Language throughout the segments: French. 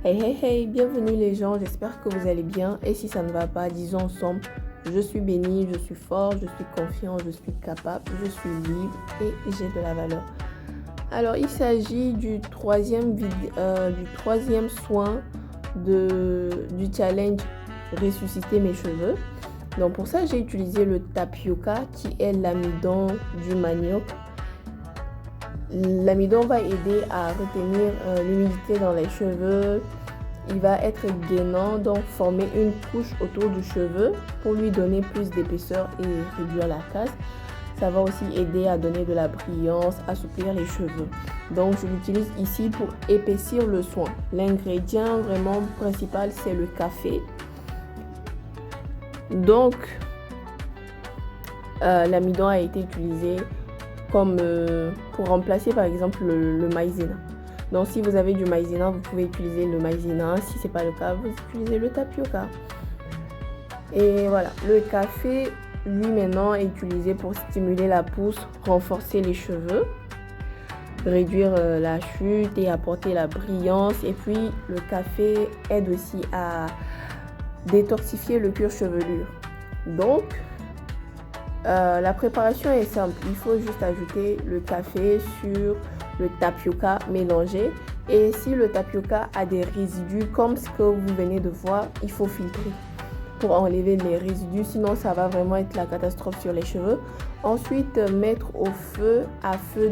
Hey hey hey, bienvenue les gens, j'espère que vous allez bien et si ça ne va pas, disons ensemble, je suis béni, je suis fort, je suis confiant, je suis capable, je suis libre et j'ai de la valeur. Alors il s'agit du troisième soin du challenge ressusciter mes cheveux. Donc pour ça j'ai utilisé le tapioca qui est l'amidon du manioc. L'amidon va aider à retenir l'humidité dans les cheveux. Il va être gainant, donc former une couche autour du cheveu pour lui donner plus d'épaisseur et réduire la casse. Ça va aussi aider à donner de la brillance, assouplir les cheveux. Donc je l'utilise ici pour épaissir le soin. L'ingrédient vraiment principal, c'est le café. Donc l'amidon a été utilisé comme pour remplacer par exemple le maïzena. Donc si vous avez du maïzena, vous pouvez utiliser le maïzena. Si ce n'est pas le cas, vous utilisez le tapioca. Et voilà, le café, lui maintenant, est utilisé pour stimuler la pousse, renforcer les cheveux, réduire la chute et apporter la brillance. Et puis le café aide aussi à détoxifier le cuir chevelu. Donc la préparation est simple, il faut juste ajouter le café sur le tapioca mélangé et si le tapioca a des résidus comme ce que vous venez de voir, il faut filtrer pour enlever les résidus, sinon ça va vraiment être la catastrophe sur les cheveux. Ensuite, mettre au feu à feu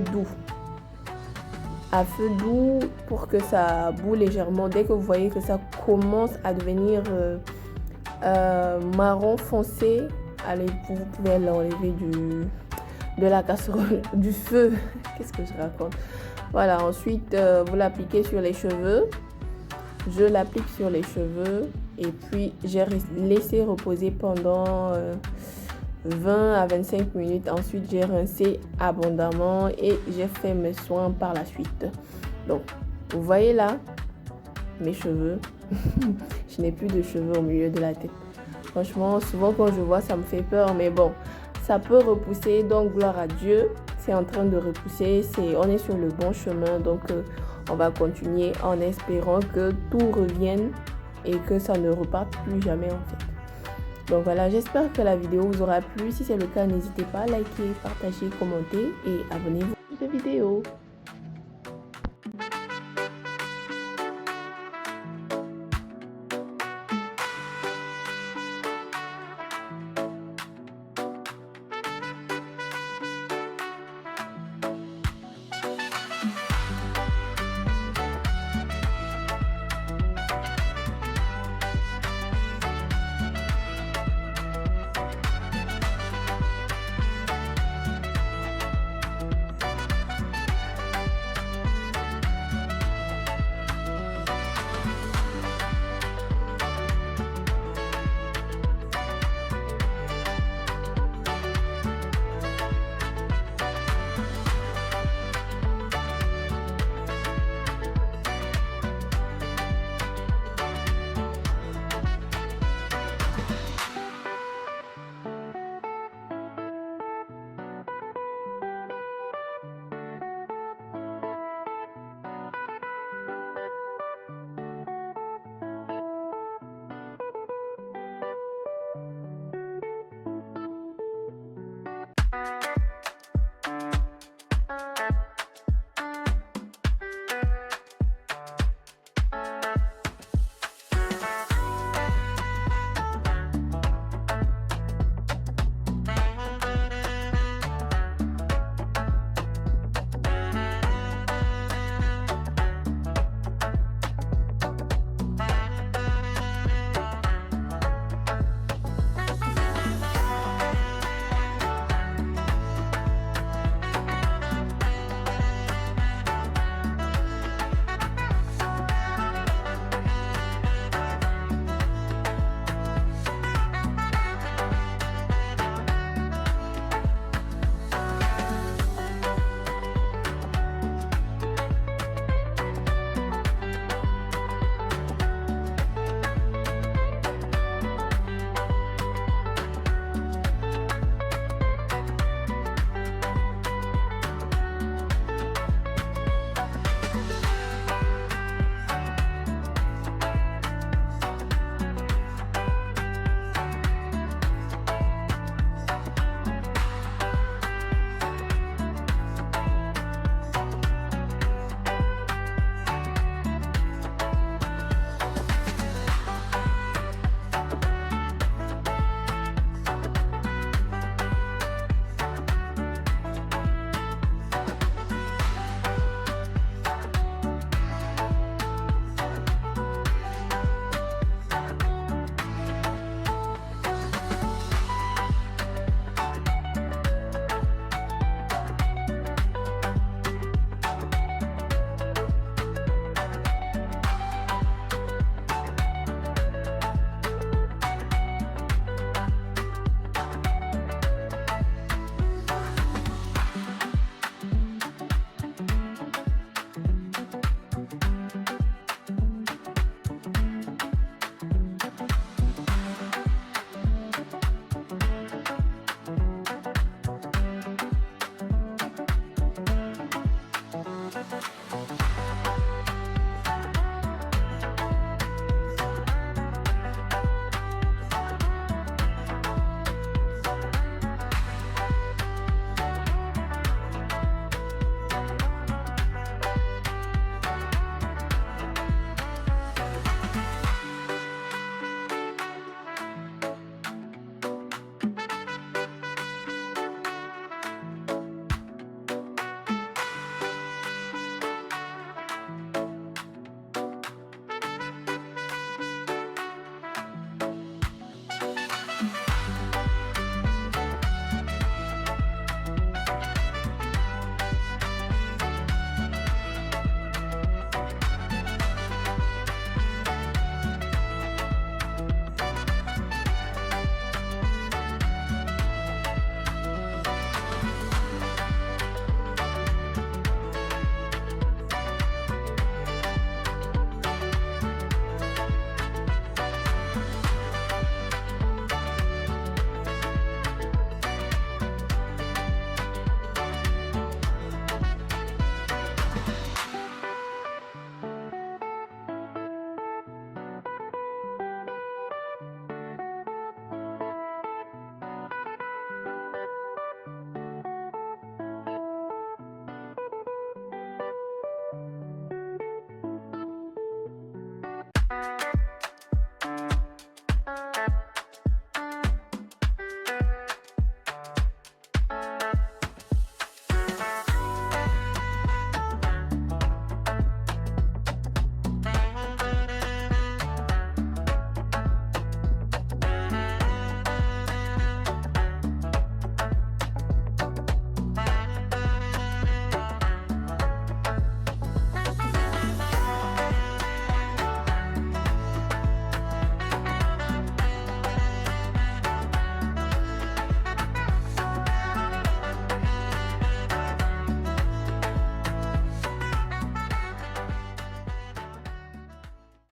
doux pour que ça boue légèrement. Dès que vous voyez que ça commence à devenir marron foncé, allez, vous pouvez l'enlever de la casserole, du feu. Qu'est-ce que je raconte? Voilà, ensuite, vous l'appliquez sur les cheveux. Je l'applique sur les cheveux et puis j'ai laissé reposer pendant 20 à 25 minutes. Ensuite, j'ai rincé abondamment et j'ai fait mes soins par la suite. Donc, vous voyez là, mes cheveux. Je n'ai plus de cheveux au milieu de la tête. Franchement, souvent quand je vois, ça me fait peur. Mais bon, ça peut repousser. Donc, gloire à Dieu. C'est en train de repousser. On est sur le bon chemin. Donc, on va continuer en espérant que tout revienne et que ça ne reparte plus jamais en fait. Donc voilà, j'espère que la vidéo vous aura plu. Si c'est le cas, n'hésitez pas à liker, partager, commenter et abonnez-vous à cette vidéo.